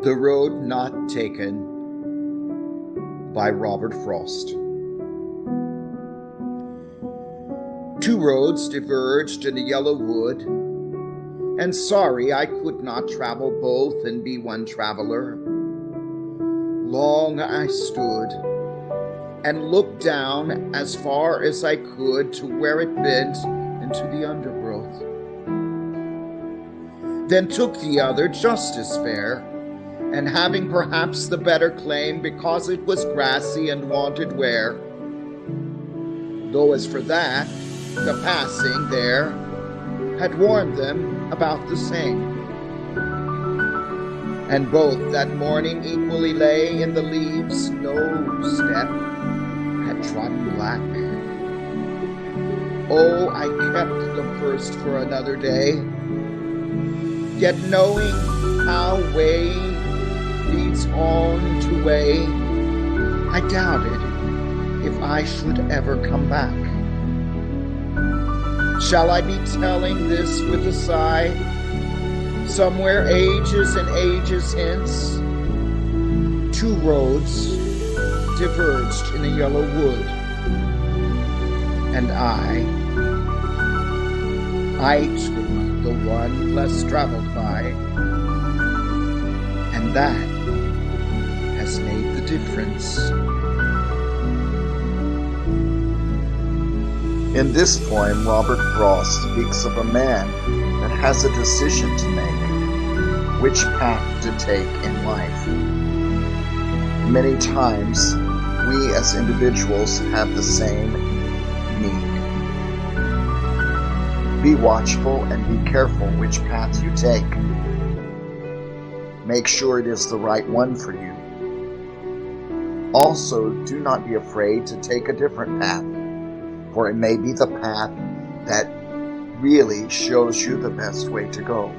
The Road Not Taken by Robert Frost. Two roads diverged in a yellow wood, and sorry I could not travel both and be one traveler. Long I stood and looked down as far as I could to where it bent into the undergrowth. Then took the other just as fair, and having perhaps the better claim because it was grassy and wanted wear. Though as for that, the passing there had warned them about the same. And both that morning equally lay in the leaves, no step had trodden black. Oh, I kept the first for another day, yet knowing how way leads on to way, I doubted if I should ever come back. Shall I be telling this with a sigh, somewhere ages and ages hence? Two roads diverged in a yellow wood, and I took the one less traveled by, and that has made the difference. In this poem, Robert Frost speaks of a man that has a decision to make, which path to take in life. Many times, we as individuals have the same need. Be watchful and be careful which path you take. Make sure it is the right one for you. Also, do not be afraid to take a different path, for it may be the path that really shows you the best way to go.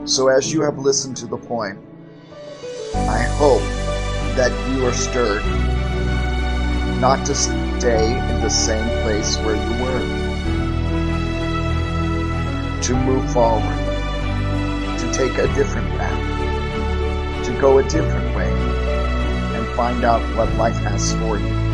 So as you have listened to the poem, I hope that you are stirred not to stay in the same place where you were, to move forward, to take a different path, to go a different way, and find out what life has for you.